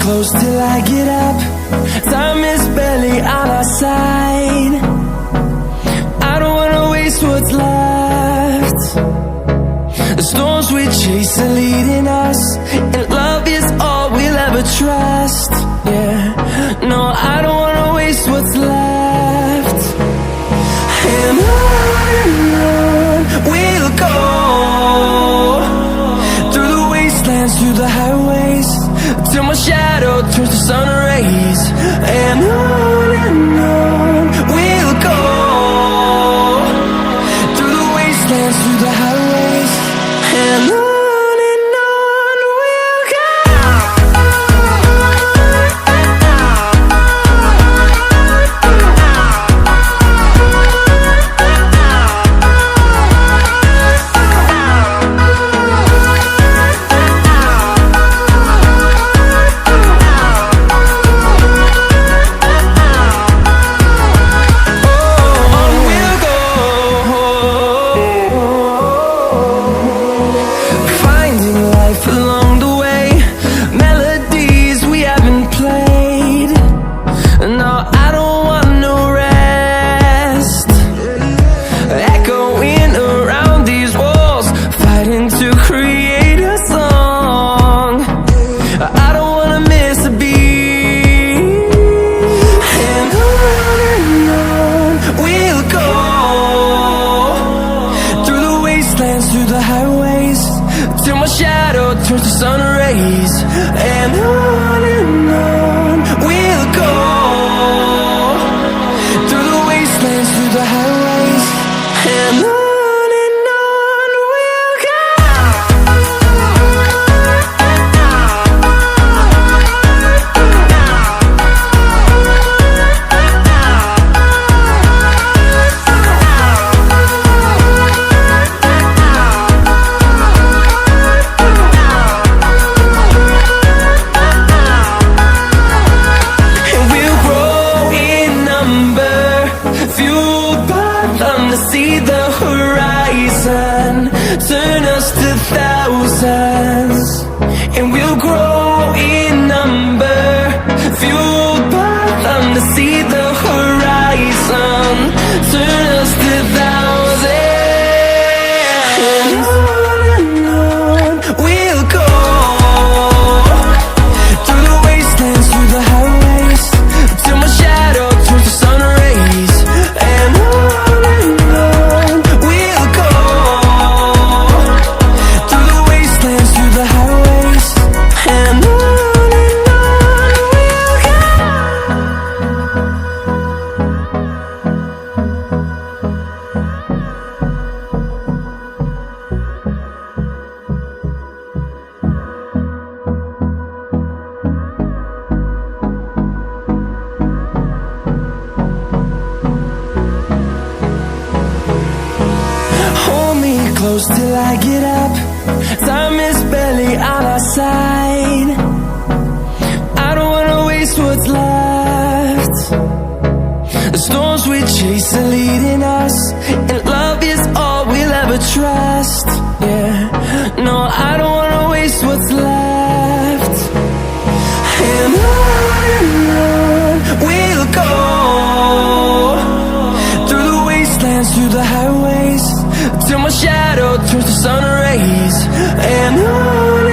close till I get up. Time is barely on our side. I don't wanna waste what's left. The storms we chase are leading us, and love is all we'll ever trust. Yeah, no, I don't wanna waste what's left. And on we'll go, through the wastelands, through the highways, till my shadow turns to sun rays. And on we'll go, through the wastelands, through the highways, and on we'll go. Through the highways, till my shadow turns to sun rays. And on we'll go, through the wastelands, through the highways, and on we'll go. See the horizon turn us to thousands, and we'll grow in number, fueled by them. To see the horizon turn us to thousands, and on we'll go, through the wastelands, through the highways, till my shadow turns to sun rays. And close till I get up. Time is barely on our side. I don't wanna waste what's left. The storms we chase are leading us, and love is all we'll ever trust. Yeah, no, I don't wanna waste what's left. And on we'll go, through the wastelands, through the highways, till my shadow turns to sun rays. And on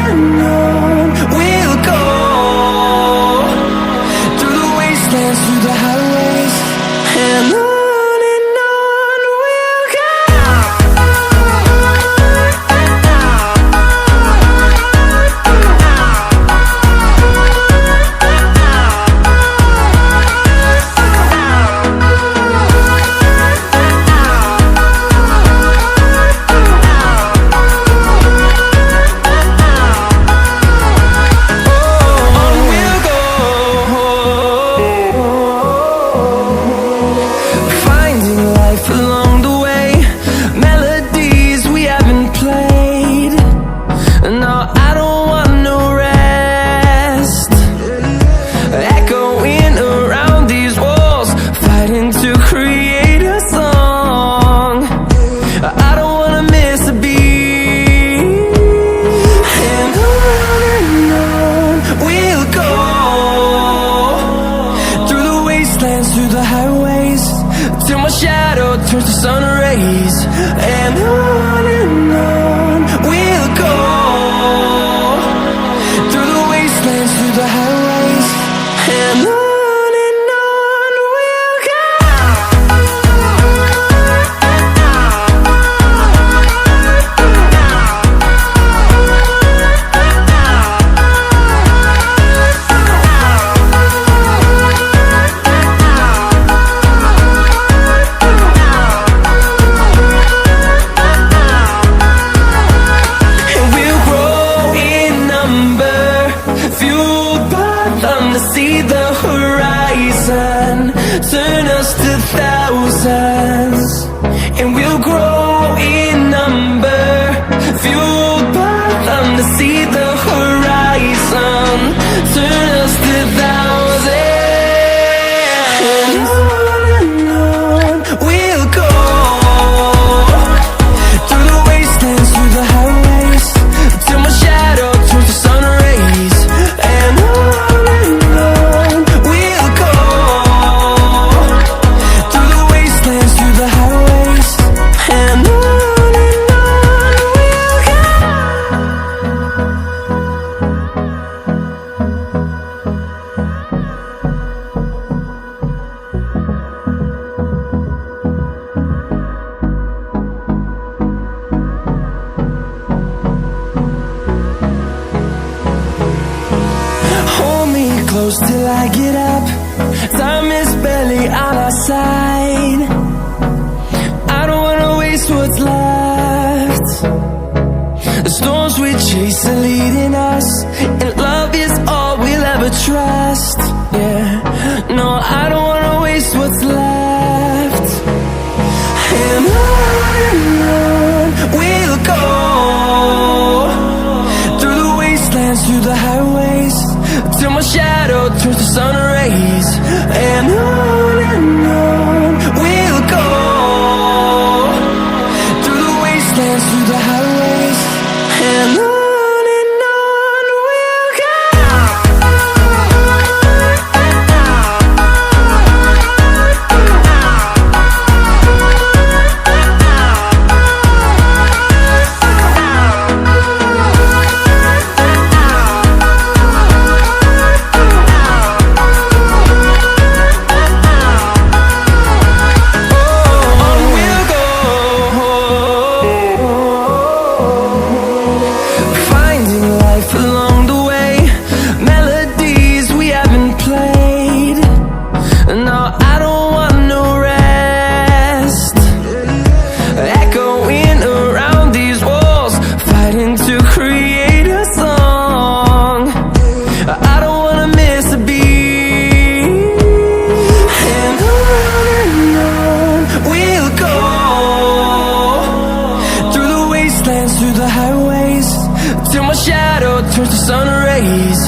we'll go, through the wastelands, through the highways, and on we'll go. wastelands, through the highways, till my shadow turns to sun rays. And on we'll go, through the wastelands, through the highways, and on we'll go. See the horizon, turn us to thousands, and we'll grow in number, fueled by them. To see the horizon, turn us to thousands, and on we'll go, through the wastelands, through the highways, till my shadow turns to sun rays. And close till I get up. Time is barely on our side. I don't wanna waste what's left. The storms we chase are leading us, and love is all we'll ever trust. Yeah, no, I don't wanna waste what's left. And on we'll go, through the wastelands, through the highways, till my shadow turns to sun rays. And on we'll go, through the wastelands, through the highways, and on we'll go. Through the highways, till my shadow turns to sun rays.